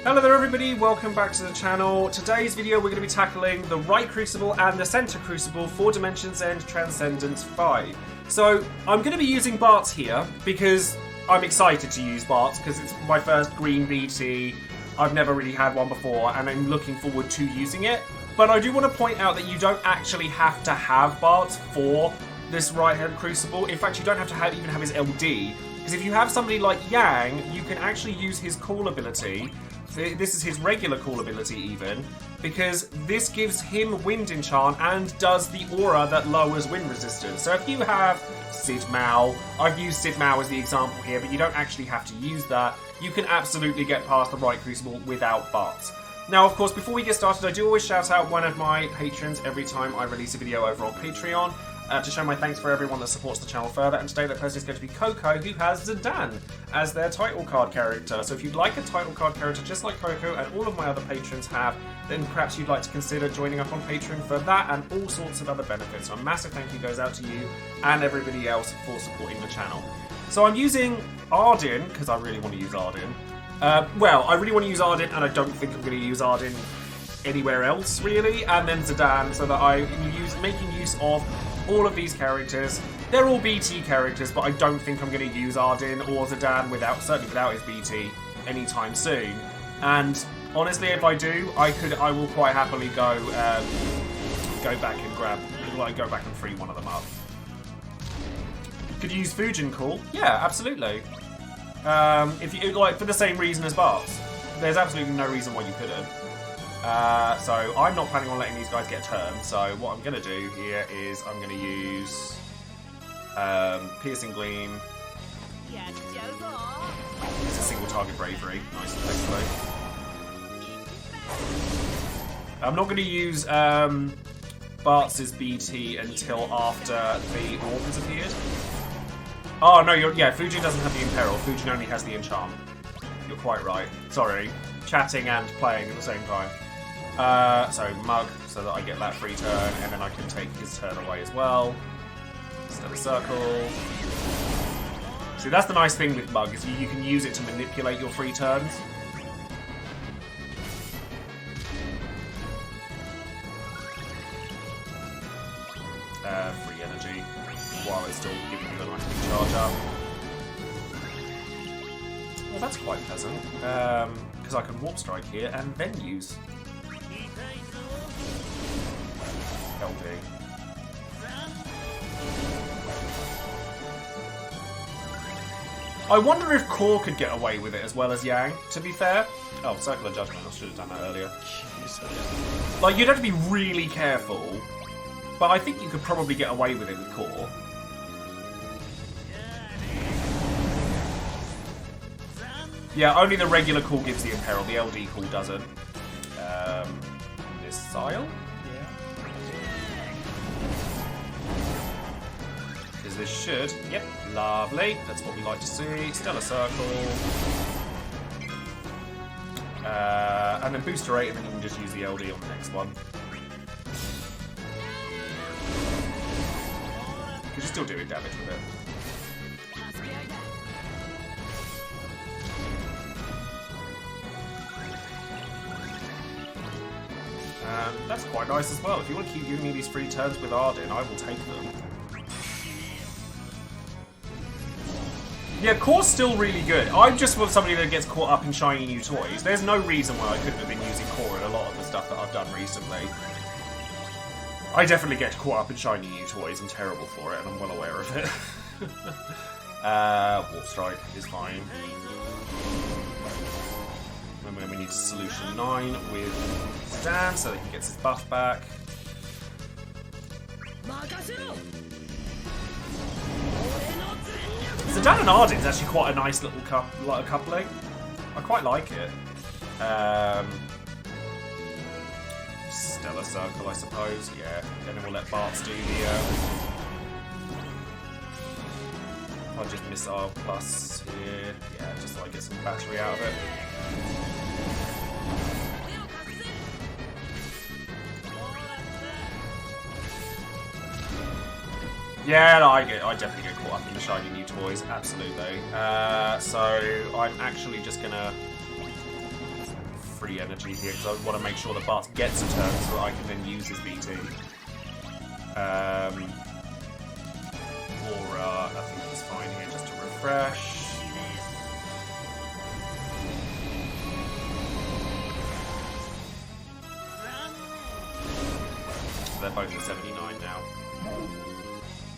Hello there everybody, welcome back to the channel. Today's video we're going to be tackling the right crucible and the center crucible for Dimension End Transcendance 5. So I'm going to be using Bart's here because I'm excited to use Bart's because it's my first green BT. I've never really had one before and I'm looking forward to using it. But I do want to point out that you don't actually have to have Bart's for this right-hand crucible. In fact, you don't have to even have his LD. Because if you have somebody like Yang, you can actually use his call ability. This is his regular call ability even, because this gives him wind enchant and does the aura that lowers wind resistance. So if you have Sid Mao, I've used Sid Mao as the example here, but you don't actually have to use that. You can absolutely get past the right crucible without Bart. Now, of course, before we get started, I do always shout out one of my patrons every time I release a video over on Patreon. To show my thanks for everyone that supports the channel further, and today that person is going to be Coco, who has Zidane as their title card character. So if you'd like a title card character just like Coco and all of my other patrons have, then perhaps you'd like to consider joining up on Patreon for that and all sorts of other benefits. So a massive thank you goes out to you and everybody else for supporting the channel. So I'm using Arden, because I really want to use Arden. I really want to use Arden, and I don't think I'm going to use Arden anywhere else, really. And then Zidane, so that I'm making use of all of these characters. They're all BT characters, but I don't think I'm going to use Arden or Zidane certainly without his BT anytime soon. And honestly, if I do, I will quite happily go back and free one of them up. Could you use Fujin Call? Yeah, absolutely. If you like, for the same reason as Bart's, there's absolutely no reason why you couldn't. So I'm not planning on letting these guys get a turn, so what I'm going to do here is I'm going to use Piercing Gleam. It's a single target bravery. Nice and effectively. I'm not going to use Bart's BT until after the orb has appeared. Oh no, Fujin doesn't have the Imperil, Fujin only has the Enchant. You're quite right. Sorry. Chatting and playing at the same time. So Mug, so that I get that free turn, and then I can take his turn away as well. Stellar Circle. See, that's the nice thing with Mug, is you can use it to manipulate your free turns. Free energy, while it's still giving you a nice big charge up. Well, that's quite pleasant, because I can Warp Strike here and then use LD. I wonder if Core could get away with it as well as Yang, to be fair. Oh, Circle of Judgment, I should have done that earlier. Jesus. Like, you'd have to be really careful, but I think you could probably get away with it with Core. Yeah, only the regular call gives the Imperil, the LD call doesn't. Missile? Yeah. Because this should. Yep, lovely. That's what we like to see. Stellar Circle. And then Booster 8, and then you can just use the LD on the next one. Because you're still doing damage with it. That's quite nice as well. If you want to keep giving me these free turns with Arden, I will take them. Yeah, Core's still really good. I'm just want somebody that gets caught up in shiny new toys. There's no reason why I couldn't have been using Core in a lot of the stuff that I've done recently. I definitely get caught up in shiny new toys. I'm terrible for it, and I'm well aware of it. Warp Strike is fine. And then we need Solution 9 with Zidane so that he gets his buff back. Zidane and Arden is actually quite a nice little coupling. I quite like it. Stellar Circle, I suppose. Yeah, and then we'll let Bart's do the... I'll just Missile Plus here. Yeah, just so I get some battery out of it. Yeah, no, I definitely get caught up in the shiny new toys, absolutely. So I'm actually just gonna free energy here because I want to make sure the Bart gets a turn so that I can then use his BT. Aura, I think he's fine here just to refresh. They're both at 79 now.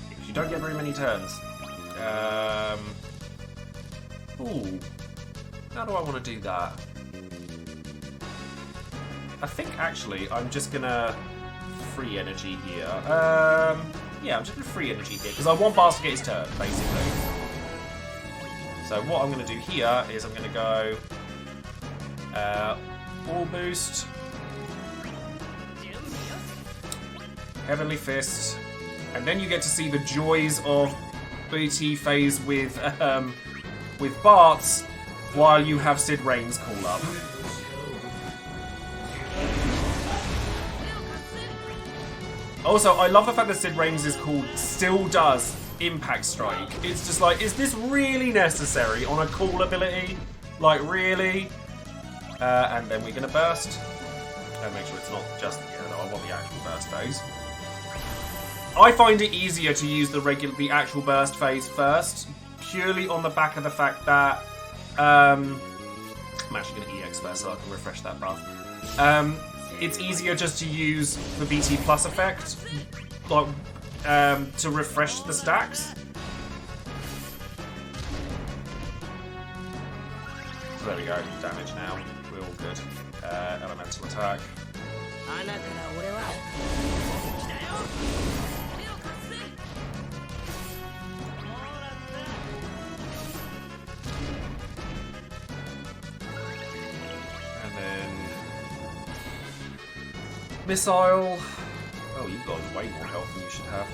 Because you don't get very many turns. Ooh. How do I want to do that? I think actually I'm just gonna free energy here. Yeah, I'm just gonna free energy here because I want Bart to get his turn, basically. So what I'm gonna do here is I'm gonna go All Boost, Heavenly Fist, and then you get to see the joys of BT phase with Bart's while you have Sid Rain's call up. Also, I love the fact that Sid Rain's is called still does Impact Strike. It's just like, is this really necessary on a cool ability? Like, really? And then we're going to burst. And make sure it's not just, no, I want the actual burst phase. I find it easier to use the actual burst phase first, purely on the back of the fact that I'm actually going to EX first so I can refresh that buff. It's easier just to use the BT plus effect, like to refresh the stacks. So there we go, damage now. We're all good. Elemental attack. And then missile. Oh, you've got way more health than you should have.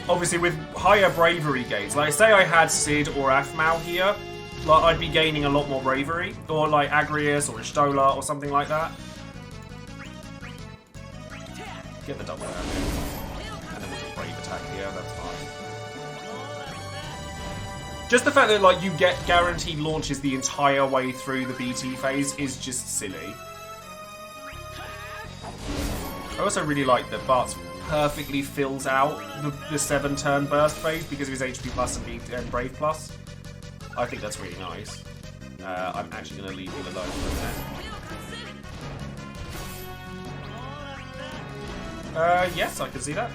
Obviously, with higher bravery gains, like say I had Sid or Aphmau here, like I'd be gaining a lot more bravery, or like Agrius or Ishtola or something like that. Get the double damage, and then we'll just brave attack here. That's fine. Just the fact that like you get guaranteed launches the entire way through the BT phase is just silly. I also really like that Bart's perfectly fills out the 7-turn burst phase because of his HP plus and Brave plus. I think that's really nice. I'm actually going to leave him alone for a minute. Yes, I can see that.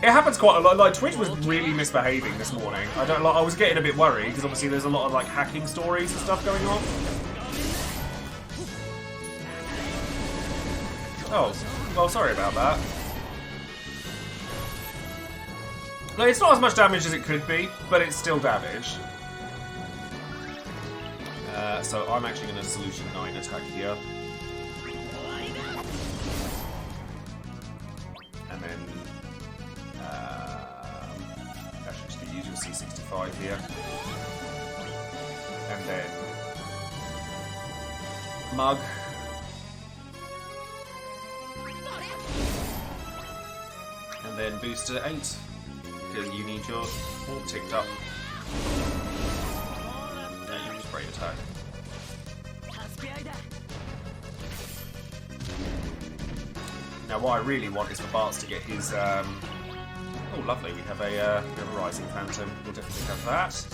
It happens quite a lot. Like Twitch was really misbehaving this morning. I was getting a bit worried because obviously there's a lot of like hacking stories and stuff going on. Oh, well, sorry about that. No, it's not as much damage as it could be, but it's still damage. So I'm actually going to Solution 9 attack here. And then... actually, just use your C65 here. And then... Mug. And then boost to 8. Because you need your orb ticked up. Yeah, you use Brave attack. Now what I really want is for Bart's to get his... oh lovely, we have a Rising Phantom. We'll definitely have that.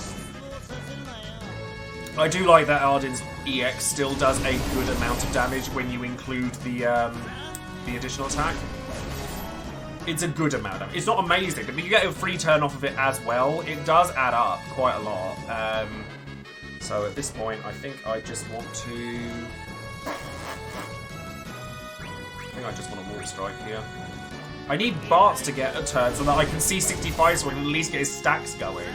I do like that Arden's EX still does a good amount of damage when you include the additional attack. It's a good amount of... It's not amazing, but you get a free turn off of it as well. It does add up quite a lot. So at this point, I think I just want to... I think I just want a Wall Strike here. I need Bart's to get a turn so that I can see 65 so I can at least get his stacks going.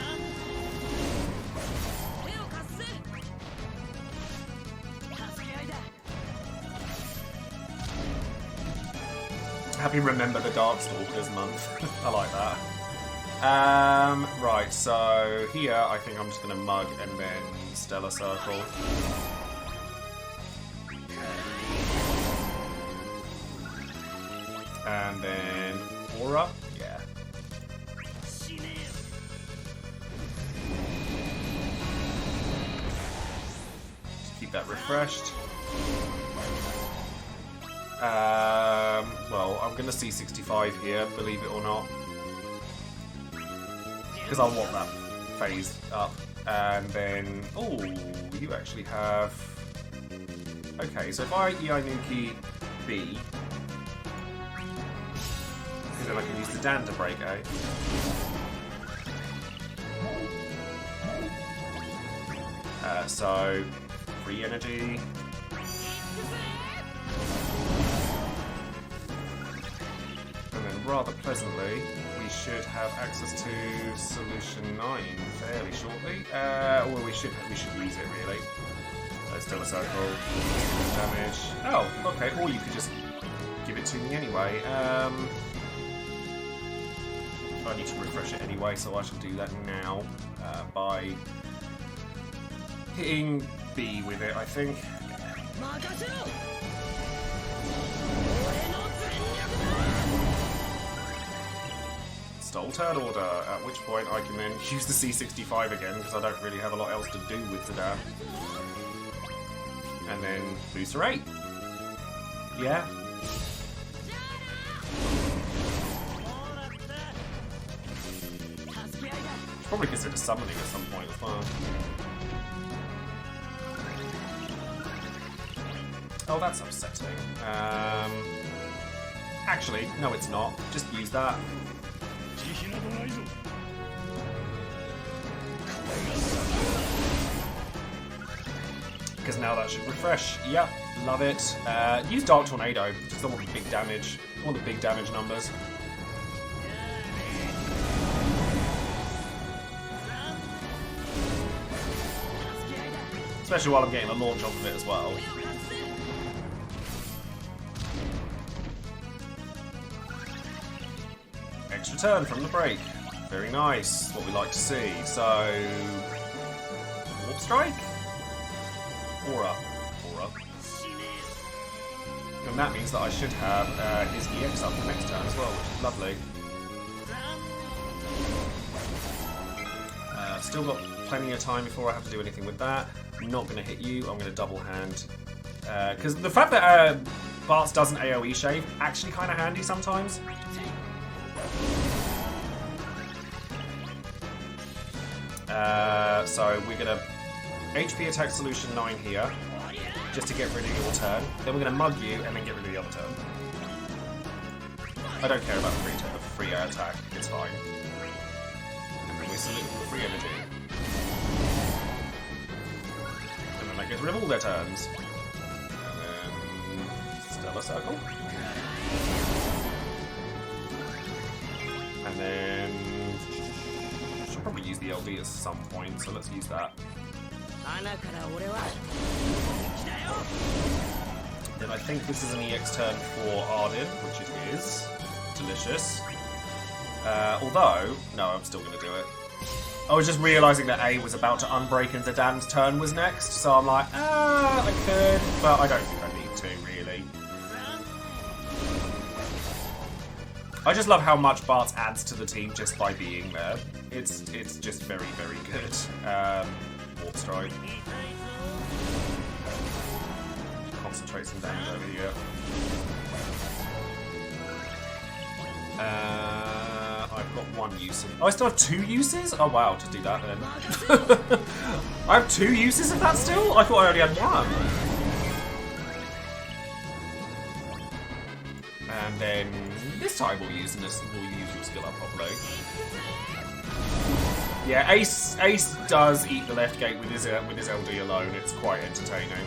Happy Remember the Darkstalkers month. I like that. Right, so here I think I'm just going to Mug and then Stellar Circle. And then Aura. Yeah. that refreshed. Well, I'm going to see 65 here, believe it or not. Because I want that phase up. And then, oh, you actually have... Okay, so if I Iainuki B, then I can use the Dan to break A. So, free energy. And then rather pleasantly, we should have access to Solution 9 fairly shortly. Well, we should use it really. Still a circle. Damage. Oh, okay. Or you could just give it to me anyway. I need to refresh it anyway, so I shall do that now by hitting B with it, I think. Stole turn order, at which point I can then use the C65 again, because I don't really have a lot else to do with Zidane. And then booster 8. Yeah. Probably consider summoning at some point as well. Oh, that's upsetting. Actually, no it's not. Just use that. Because now that should refresh. Yep, love it. Use Dark Tornado. Just I want the big damage. I want the big damage numbers. Especially while I'm getting a launch off of it as well. Extra turn from the break. Very nice. What we like to see. So, Warp Strike? Aura. And that means that I should have his EX up the next turn as well, which is lovely. Still got plenty of time before I have to do anything with that. I'm not going to hit you, I'm going to double hand. Because the fact that Bartz doesn't AoE shave, actually kind of handy sometimes. So we're going to HP attack solution 9 here, just to get rid of your turn. Then we're going to mug you and then get rid of the other turn. I don't care about free attack, it's fine. And then we salute for free energy. And then that gets rid of all their turns. And then Stellar Circle. And then should probably use the LD at some point, so let's use that. Then I think this is an EX turn for Ardyn, which it is. Delicious. Although, no, I'm still going to do it. I was just realising that A was about to unbreak and Zidane's turn was next, so I'm like, I could, but I don't think I need to, really. I just love how much Bartz adds to the team just by being there. It's just very, very good. Warp Strike. Concentrate some damage over here. I've got one use. Oh, I still have 2 uses? Oh wow, just do that then. I have 2 uses of that still? I thought I only had 1. And then this time we'll use your skill up properly. Yeah, Ace does eat the left gate with his LD alone. It's quite entertaining.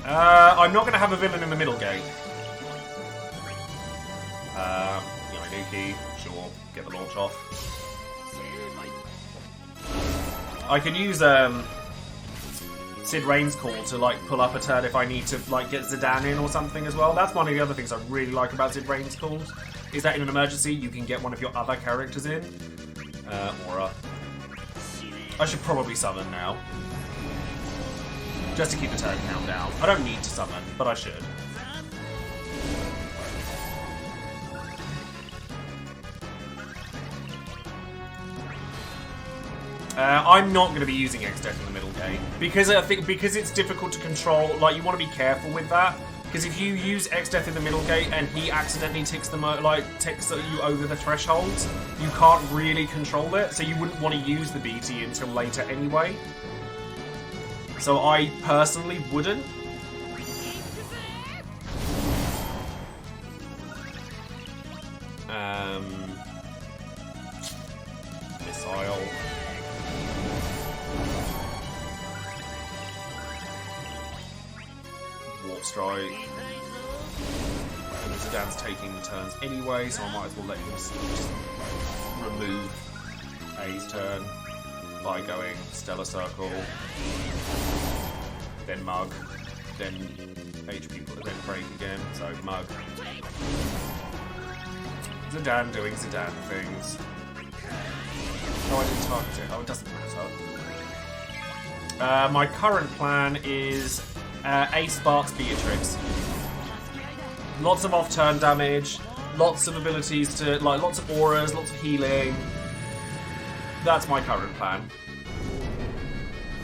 I'm not going to have a villain in the middle gate. Iainuki, sure, get the launch off. I can use Sid Rain's call to like pull up a turn if I need to like get Zidane in or something as well. That's one of the other things I really like about Sid Rain's calls, is that in an emergency you can get one of your other characters in. Aura. I should probably summon now. Just to keep the turn count down. I don't need to summon, but I should. I'm not going to be using ExDeath in the middle gate because I think it's difficult to control. Like, you want to be careful with that because if you use ExDeath in the middle gate and he accidentally ticks you over the thresholds, you can't really control it. So you wouldn't want to use the BT until later anyway. So I personally wouldn't. Missile. Warp strike. Zidane's taking turns anyway, so I might as well let him just remove A's turn by going Stellar Circle, then Mug, then HP, then Break again, so Mug. Zidane doing Zidane things. Oh, I didn't target it. Oh, it doesn't matter. My current plan is Ace Bart's Beatrix. Lots of off-turn damage, lots of abilities to, like, lots of auras, lots of healing. That's my current plan.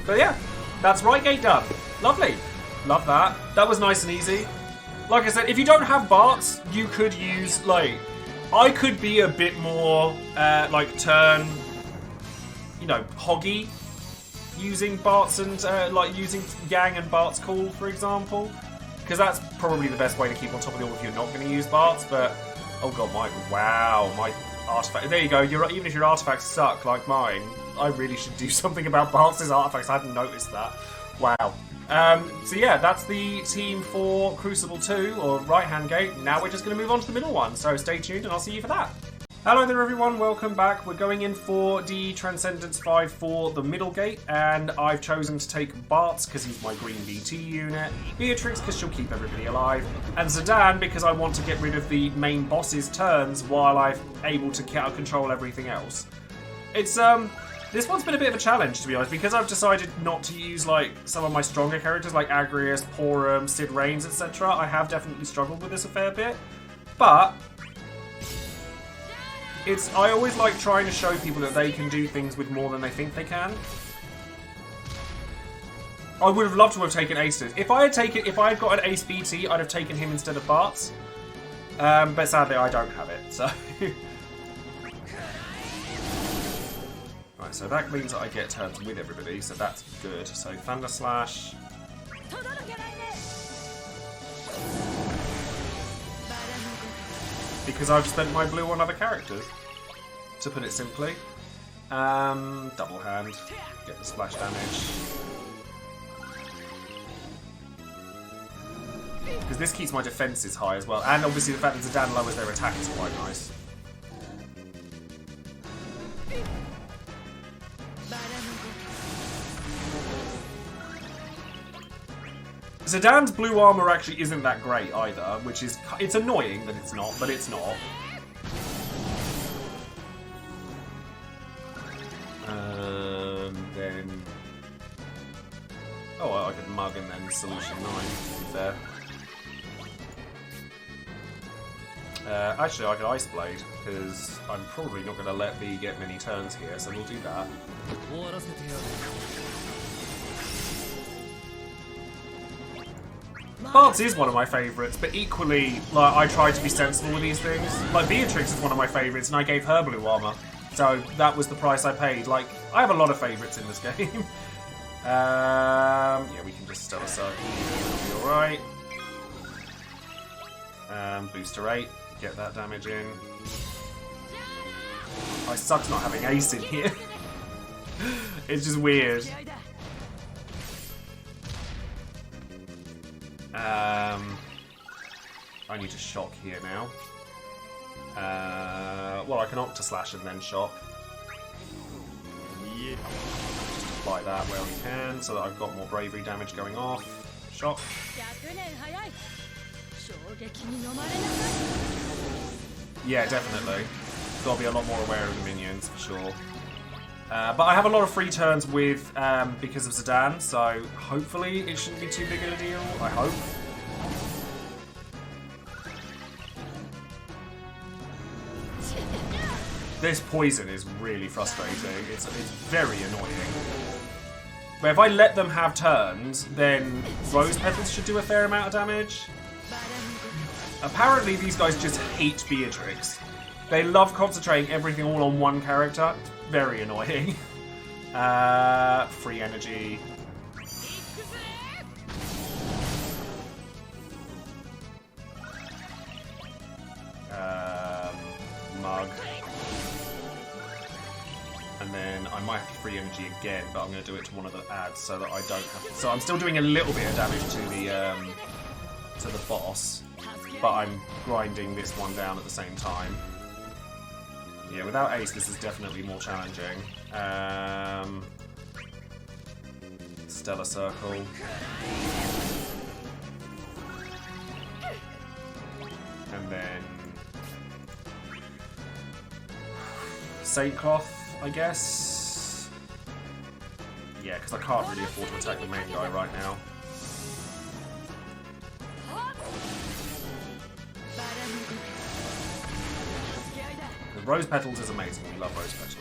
But yeah, that's right gate done. Lovely. Love that. That was nice and easy. Like I said, if you don't have Barts, you could use, like, I could be a bit more, like, turn, you know, hoggy, using Bart's and, like, using Yang and Bart's Call, for example. Because that's probably the best way to keep on top of the order if you're not going to use Bart's, but, oh god, my artifact, there you go, even if your artifacts suck like mine, I really should do something about Bart's artifacts, I hadn't noticed that. Wow. So yeah, that's the team for Crucible 2, or right-hand gate. Now we're just going to move on to the middle one, so stay tuned and I'll see you for that. Hello there everyone, welcome back. We're going in for the Transcendance 5 for the middle gate, and I've chosen to take Bart's because he's my green BT unit, Beatrix because she'll keep everybody alive, and Zidane because I want to get rid of the main boss's turns while I'm able to control everything else. It's, this one's been a bit of a challenge, to be honest, because I've decided not to use, like, some of my stronger characters, like Agrius, Porum, Sid Reigns, etc. I have definitely struggled with this a fair bit, but I always like trying to show people that they can do things with more than they think they can. I would have loved to have taken Aces. If I had got an Ace BT, I'd have taken him instead of Bart's. But sadly, I don't have it, so. Right, so that means that I get turns with everybody, so that's good. So Thunder Slash. Because I've spent my blue on other characters, to put it simply. Double hand, get the splash damage. Because this keeps my defences high as well, and obviously the fact that Zidane lowers their attack is quite nice. Zidane's blue armor actually isn't that great either, which is, it's annoying that it's not, but it's not. Then, oh, I could Mug and then Solution 9, to be fair. Actually, I could Ice Blade, because I'm probably not going to let B get many turns here, so we'll do that. Bart's is one of my favourites, but equally, like, I try to be sensible with these things. Like, Beatrix is one of my favourites, and I gave her blue armour. So, that was the price I paid. Like, I have a lot of favourites in this game. Yeah, we can just Stellar Circle. It'll be alright. Booster 8. Get that damage in. I suck not having Ace in here. It's just weird. I need to shock here now. Well, I can Octa Slash and then shock. Yeah. Just apply that where we can so that I've got more bravery damage going off. Shock. Yeah, definitely. Got to be a lot more aware of the minions, for sure. But I have a lot of free turns with because of Zidane, so hopefully it shouldn't be too big of a deal. I hope. This poison is really frustrating. It's very annoying. But if I let them have turns, then Rose Petals should do a fair amount of damage. Apparently these guys just hate Beatrix. They love concentrating everything all on one character. Very annoying. Free energy. Mug. And then I might have to free energy again, but I'm going to do it to one of the ads so that I don't have to. So I'm still doing a little bit of damage to the boss, but I'm grinding this one down at the same time. Yeah, without Ace, this is definitely more challenging. Stellar Circle. And then Saintcloth, I guess. Yeah, because I can't really afford to attack the main guy right now. The Rose Petals is amazing. We love Rose Petals.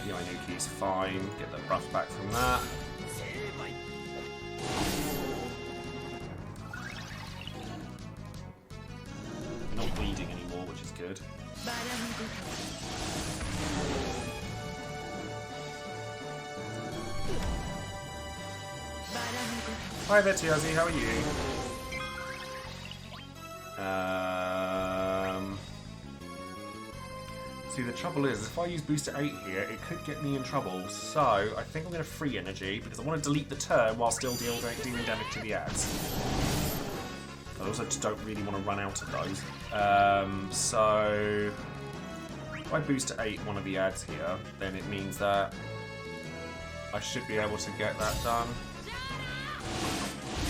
Yoinuki's fine. Get the buff back from that. Not bleeding anymore, which is good. Hi there, Tiazi, how are you? See, the trouble is, if I use booster 8 here, it could get me in trouble. So, I think I'm going to free energy, because I want to delete the turn while still dealing damage to the ads. I also just don't really want to run out of those. So, if I boost to 8 one of the ads here, then it means that I should be able to get that done.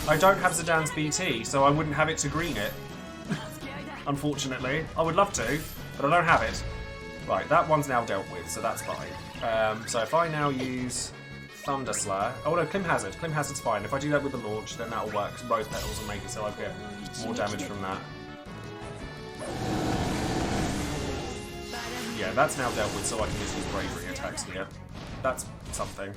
I don't have Zidane's BT, so I wouldn't have it to green it. Unfortunately. I would love to, but I don't have it. Right, that one's now dealt with, so that's fine. So if I now use Thunder Slayer... Oh no, Clim Hazard. Clim Hazard's fine. If I do that with the launch, then that'll work. Rose Petals will make it so I get more damage from that. Yeah, that's now dealt with, so I can just use Bravery attacks here. That's something.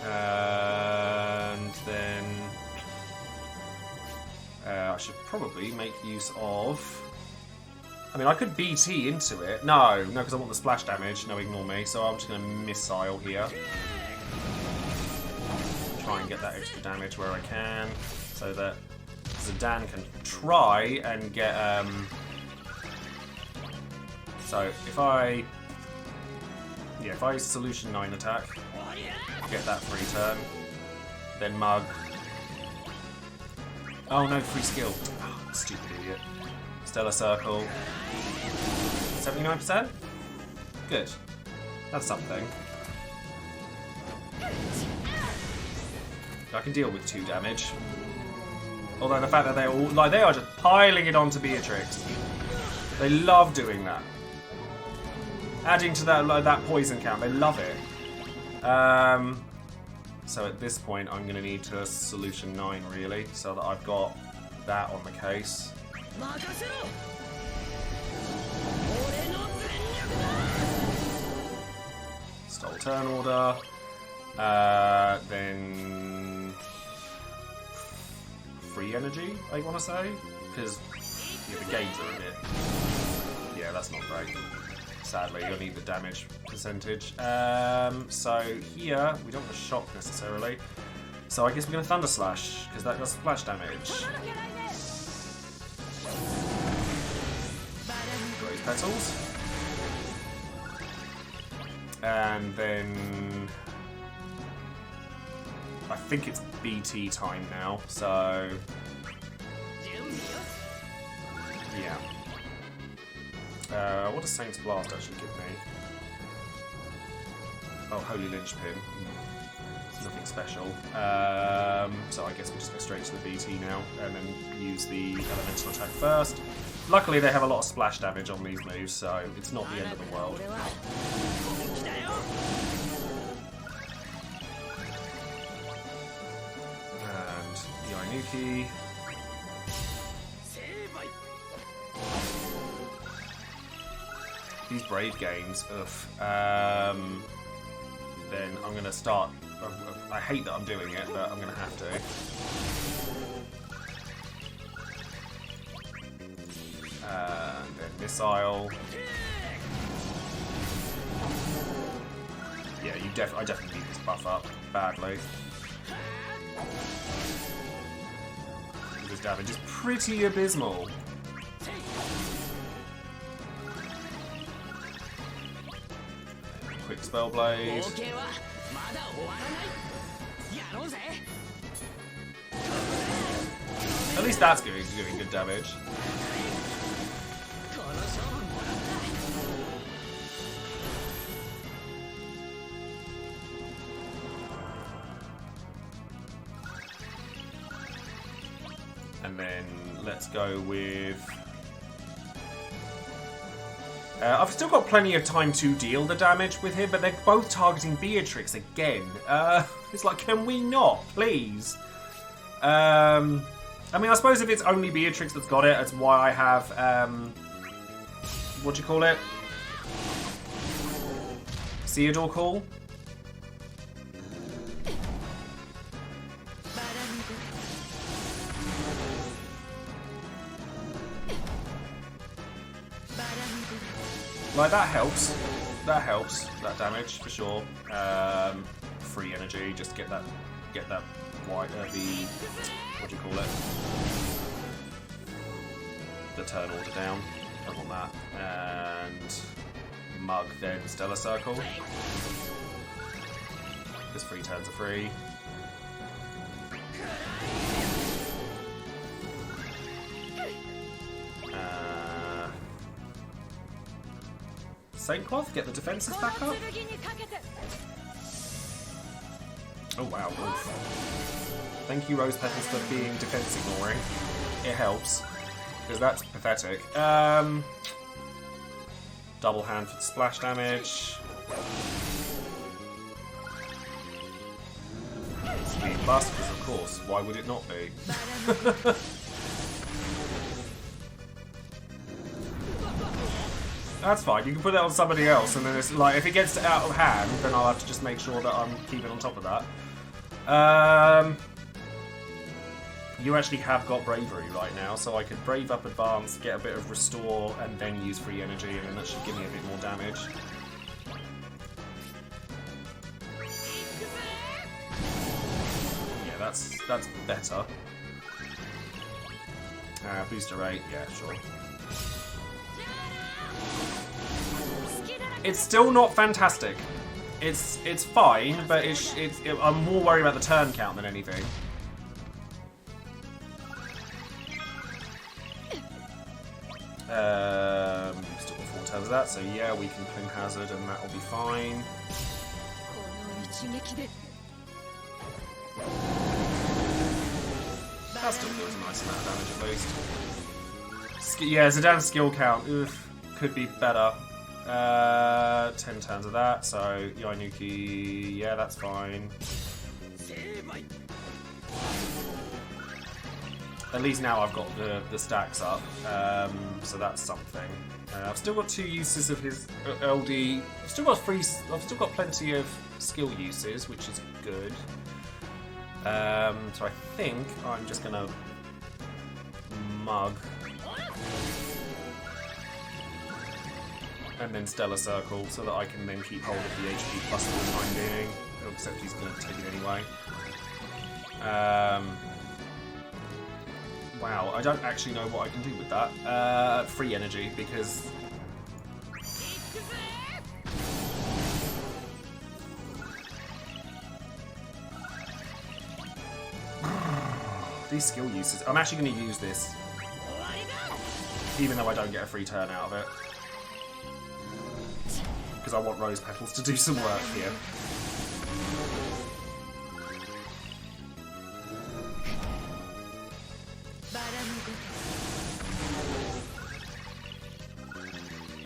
And then I should probably make use of... I mean, I could BT into it. No, because I want the splash damage. No, ignore me. So I'm just going to missile here. Try and get that extra damage where I can, so that Zidane can try and get... So if I... Yeah, if I Solution 9 attack, get that free turn, then Mug. Oh no, free skill. Oh, stupid idiot. Stellar Circle. 79%? Good. That's something. I can deal with 2 damage. Although the fact that they all, like, they are just piling it onto Beatrix. They love doing that. Adding to that, like, that poison count, they love it. So at this point, I'm going to need to Solution 9, really, so that I've got that on the case. Stole turn order. Then free energy, I want to say, because yeah, the games are a bit... Yeah, that's not great. Sadly, you'll need the damage percentage. So here, we don't want to shock necessarily. So I guess we're going to Thunder Slash, because that does splash damage. Rose Petals. And then... I think it's BT time now, so... Yeah. What does Saint's Blast actually give me? Oh, Holy Linchpin. It's nothing special. So I guess we'll just go straight to the BT now, and then use the Elemental attack first. Luckily they have a lot of splash damage on these moves, so it's not the end of the world. Yainuki. These Brave games, ugh. Then I'm going to start... I hate that I'm doing it, but I'm going to have to. And then Missile. Yeah, I definitely need this buff up badly. This damage is pretty abysmal. Quick Spell Blade. At least that's doing good damage. And then let's go with... I've still got plenty of time to deal the damage with him, but they're both targeting Beatrix again. It's like, can we not, please? I mean, I suppose if it's only Beatrix that's got it, that's why I have, what do you call it? Theodore Call? Like, that helps. That helps. That damage, for sure. Free energy, just get that white, the, what do you call it? The turn order down. Don't want that. And Mug, then Stellar Circle. Because 3 turns are free. Saintcloth, get the defenses back up. Oh wow, oof. Thank you, Rose Petals, for being defense ignoring. It helps, because that's pathetic. Double hand for the splash damage. Speed bust, because of course, why would it not be? That's fine, you can put that on somebody else, and then it's like, if it gets out of hand, then I'll have to just make sure that I'm keeping on top of that. You actually have got Bravery right now, so I could Brave up Advance, get a bit of Restore, and then use free energy, and then that should give me a bit more damage. Yeah, that's better. Booster rate, yeah, sure. It's still not fantastic. It's fine, but I'm more worried about the turn count than anything. Still got 4 turns of that, so yeah, we can Pin Hazard and that'll be fine. That still feels a nice amount of damage at least. Yeah, Zidane's skill count, oof, could be better. 10 turns of that, so Yainuki, yeah, that's fine. At least now I've got the stacks up, so that's something. I've still got 2 uses of his LD. I've still got plenty of skill uses, which is good. So I think I'm just gonna Mug. And then Stellar Circle, so that I can then keep hold of the HP plus for the time being. Except he's going to take it anyway. Wow, I don't actually know what I can do with that. Free energy, because... These skill uses... I'm actually going to use this. Even though I don't get a free turn out of it. Because I want Rose Petals to do some work here.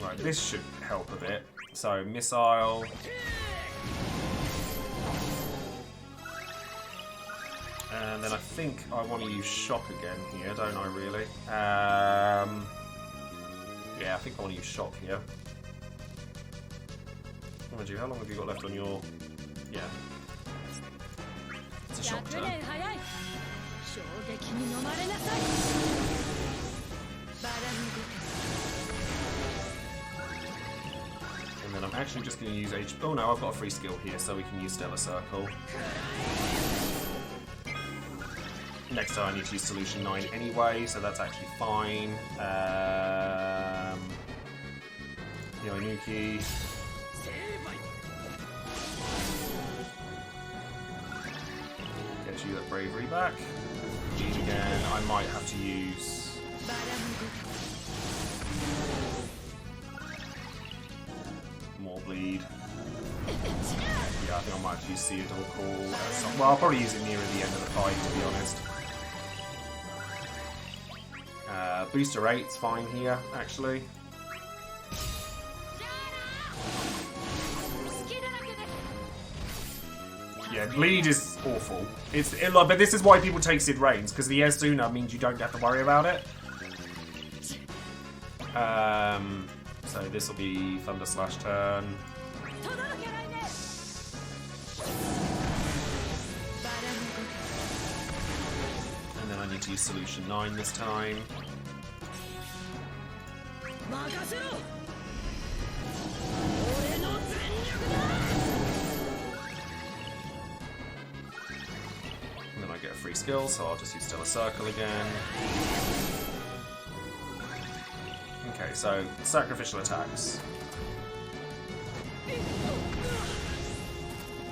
Right, this should help a bit. So, Missile. And then I think I want to use shock again here, don't I, really? Yeah, I think I want to use shock here. Mind you, how long have you got left on your... Yeah. It's a shock turn. And then I'm actually just going to use H... Oh no, I've got a free skill here, so we can use Stellar Circle. Next time I need to use Solution 9 anyway, so that's actually fine. Yoinuki. Get you that bravery back. Bleed again. I might have to use... more bleed. Yeah, I think I might have to use Theodore Call. Well, I'll probably use it nearer the end of the fight, to be honest. Booster 8's fine here, actually. Yeah, bleed is awful. But this is why people take Sid Reigns, because the Ezuna means you don't have to worry about it. So this will be Thunder Slash turn. And then I need to use Solution 9 this time. And then I get a free skill, so I'll just use Stellar Circle again. Okay, so sacrificial attacks.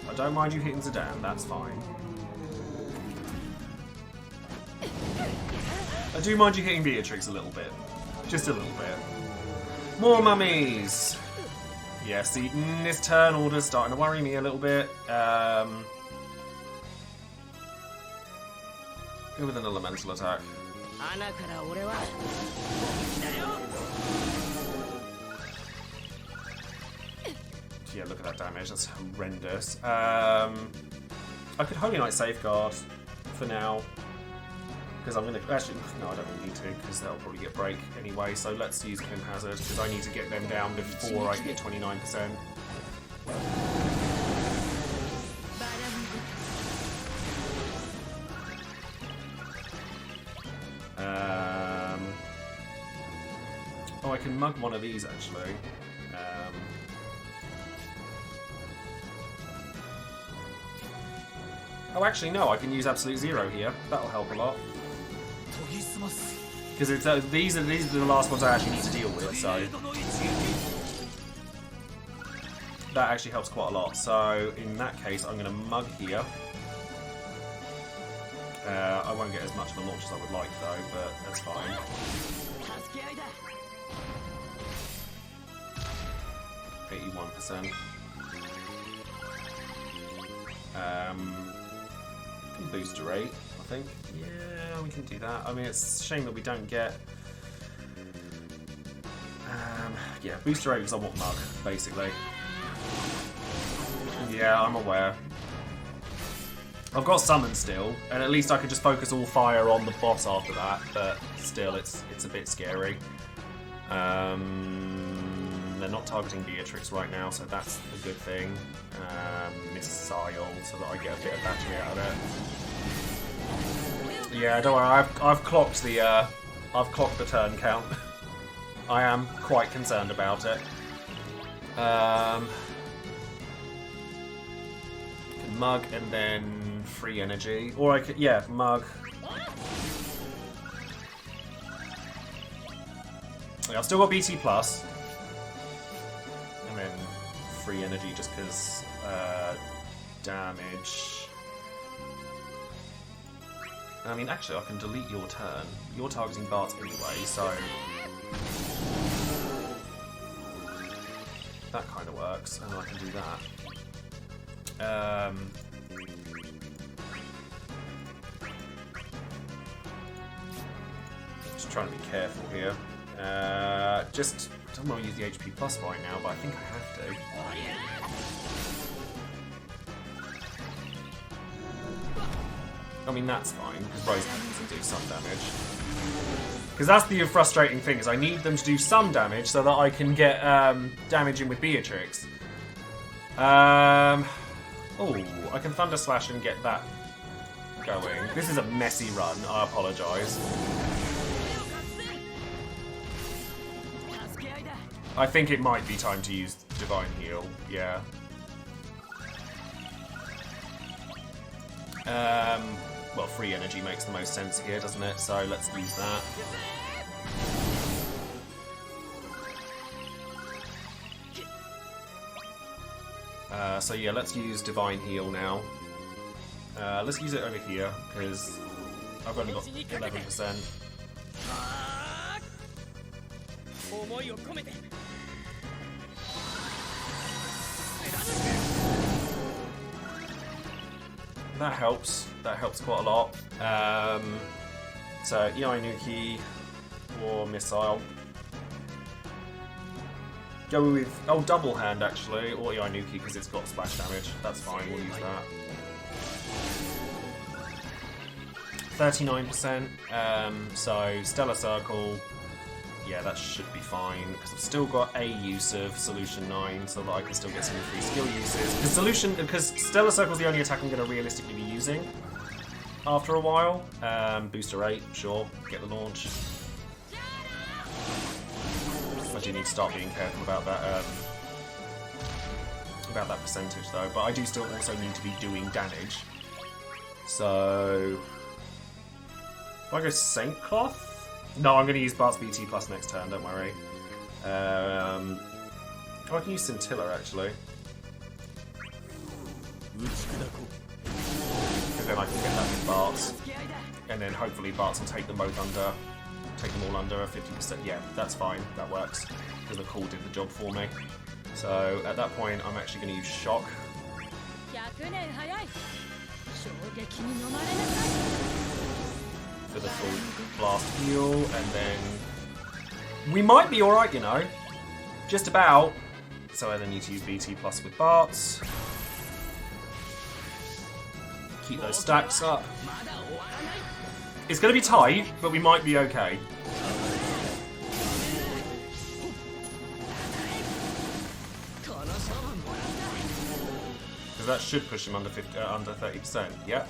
I don't mind you hitting Zidane, that's fine. I do mind you hitting Beatrix a little bit. Just a little bit. More mummies! Yeah, see, this turn order's starting to worry me a little bit. Go with an elemental attack. Yeah, look at that damage, that's horrendous. I could Holy Knight Safeguard for now. Because I'm going to... Actually, no, I don't really need to, because they'll probably get break anyway. So let's use Crim Hazard, because I need to get them down before I get 29%. Oh, I can mug one of these, actually. Oh, actually, no, I can use Absolute Zero here. That'll help a lot. Because these are the last ones I actually need to deal with, so that actually helps quite a lot. So in that case, I'm going to mug here. I won't get as much of a launch as I would like, though, but that's fine. 81%. Booster rate, I think. Yeah, we can do that. I mean, it's a shame that we don't get... yeah, booster rate because I want mug, basically. Yeah, I'm aware. I've got summon still, and at least I can just focus all fire on the boss after that, but still, it's a bit scary. They're not targeting Beatrix right now, so that's a good thing. Missile, so that I get a bit of battery out of it. Yeah, don't worry. I've clocked the turn count. I am quite concerned about it. Can mug and then free energy, or I could mug. Yeah, I've still got BT plus. And then free energy just because damage. I mean, actually, I can delete your turn. You're targeting Bart anyway, so that kind of works, and I can do that. Just trying to be careful here. I don't want to use the HP plus right now, but I think I have to. I mean, that's fine, because Rose needs to do some damage. Because that's the frustrating thing, is I need them to do some damage so that I can get damage in with Beatrix. Oh, I can Thunder Slash and get that going. This is a messy run, I apologise. I think it might be time to use Divine Heal, yeah. Well, free energy makes the most sense here, doesn't it? So let's use that. So yeah, let's use Divine Heal now. Let's use it over here, because I've only got 11%. That helps. That helps quite a lot. So Iainuki or Missile. Go with Double Hand actually, or Iainuki because it's got splash damage. That's fine. We'll use that. 39%. So Stellar Circle. Yeah, that should be fine, because I've still got a use of Solution 9, so that I can still get some free skill uses. Because Stellar Circle's the only attack I'm going to realistically be using after a while. Booster 8, sure, get the launch. I do need to start being careful about that percentage though, but I do still also need to be doing damage. So, do I go Saint Cloth? No, I'm going to use Bart's BT plus next turn, don't worry. I can use Scintilla, actually. Because then I can get that with Bart's. And then hopefully Bart's will take them all under a 50%. Yeah, that's fine, that works. Because the call did the job for me. So, at that point, I'm actually going to use Shock. For the full blast heal, and then we might be alright, you know. Just about. So I then need to use BT plus with Bart's. Keep those stacks up. It's going to be tight, but we might be okay. Because that should push him under 30%, yeah.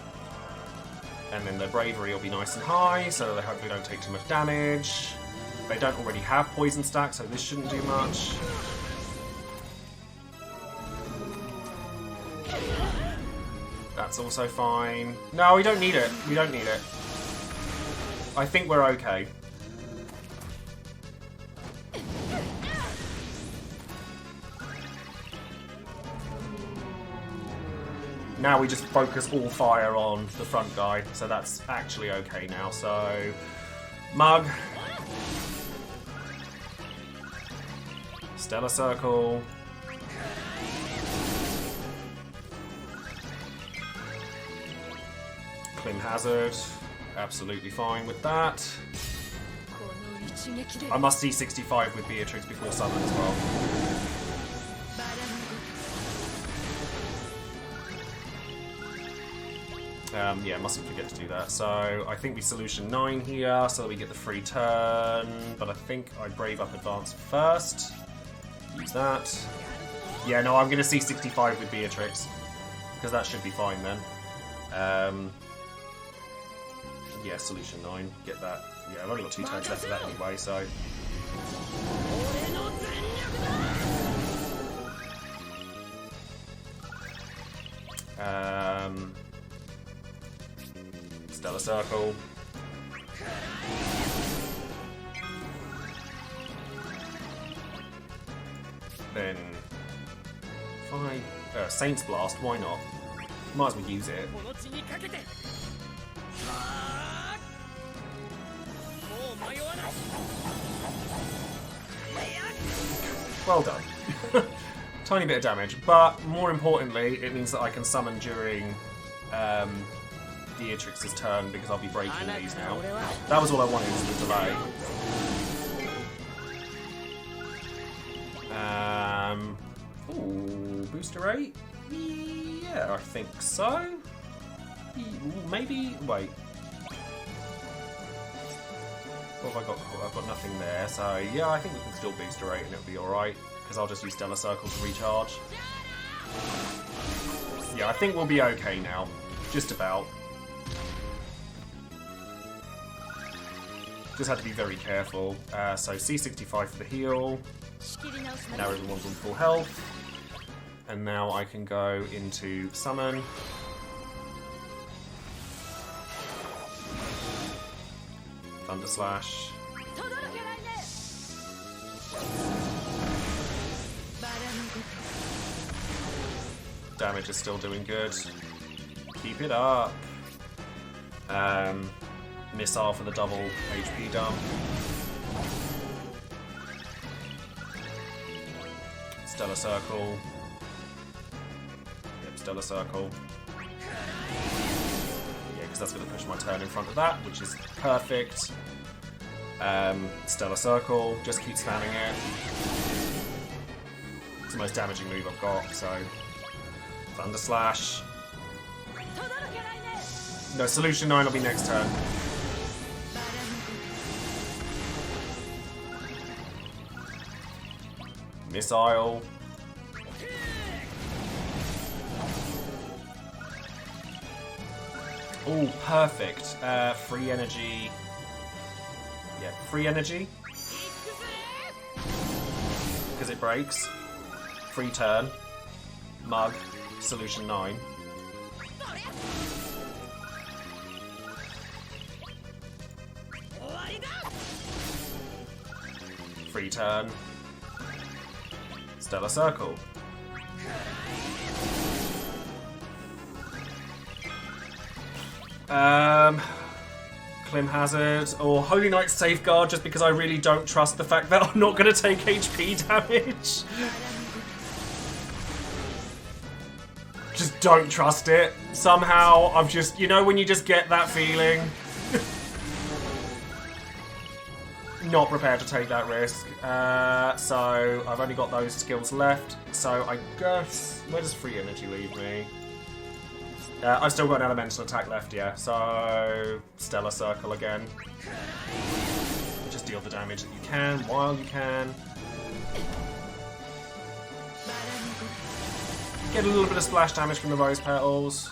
And then their bravery will be nice and high, so they hopefully don't take too much damage. They don't already have poison stack, so this shouldn't do much. That's also fine. No, we don't need it. We don't need it. I think we're okay. Now we just focus all fire on the front guy, so that's actually okay now. So, Mug, Stellar Circle, Clim Hazard, absolutely fine with that. I must see 65 with Beatrix before summon as well. Yeah, mustn't forget to do that. So I think we Solution 9 here, so that we get the free turn. But I think I Brave Up Advance first. Use that. Yeah, no, I'm going to see 65 with Beatrix, because that should be fine then. Yeah, Solution 9, get that. Yeah, I've only got 2 turns left of that anyway, so... Stellar Circle. Then... Saint's Blast, why not? Might as well use it. Well done. Tiny bit of damage, but more importantly, it means that I can summon during Beatrix's turn, because I'll be breaking these now. That was all I wanted, was the delay. Ooh, booster 8? Yeah, I think so. maybe... Wait. What have I got? I've got nothing there, so yeah, I think we can still boost a rate and it'll be alright, because I'll just use Stellar Circle to recharge. Yeah, I think we'll be okay now. Just about. Just had to be very careful. So C65 for the heal. Now everyone's on full health. And now I can go into summon. Thunder Slash. Damage is still doing good. Keep it up. Missile for the double HP dump. Stellar Circle. Yep, Stellar Circle. Yeah, because that's going to push my turn in front of that, which is perfect. Stellar Circle. Just keep spamming it. It's the most damaging move I've got, so... Thunder Slash. No, Solution 9 will be next turn. Missile. Oh, perfect. Free energy. Yeah, free energy. Because it breaks. Free turn. Mug. Solution 9. Free turn. Stellar Circle. Clim Hazard or Holy Knight Safeguard, just because I really don't trust the fact that I'm not going to take HP damage. Just don't trust it. Somehow, I've just... You know when you just get that feeling? Not prepared to take that risk. So, I've only got those skills left. So, I guess... Where does free energy leave me? I've still got an elemental attack left, yeah. So, Stellar Circle again. Just deal the damage that you can, while you can. Get a little bit of splash damage from the Rose Petals.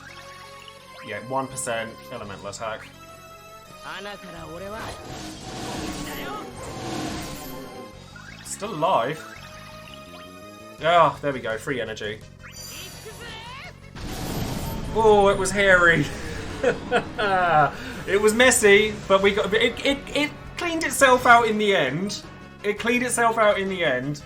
Yeah, 1% elemental attack. Still alive. Ah, there we go, free energy. Oh, it was hairy. It was messy, but we got it cleaned itself out in the end. It cleaned itself out in the end.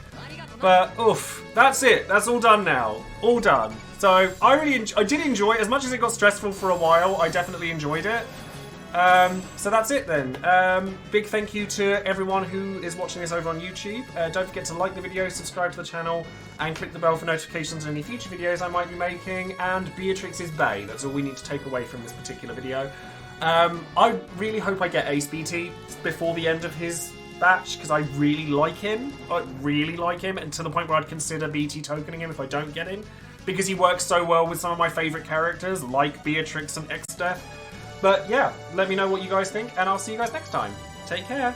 But oof, that's it. That's all done now. All done. So I did enjoy it as much as it got stressful for a while. I definitely enjoyed it. So that's it then. Big thank you to everyone who is watching this over on YouTube. Don't forget to like the video, subscribe to the channel, and click the bell for notifications on any future videos I might be making. And Beatrix is bae. That's all we need to take away from this particular video. I really hope I get Ace BT before the end of his batch, because I really like him. I really like him, and to the point where I'd consider BT tokening him if I don't get him, because he works so well with some of my favourite characters, like Beatrix and ExDeath. But yeah, let me know what you guys think, and I'll see you guys next time. Take care.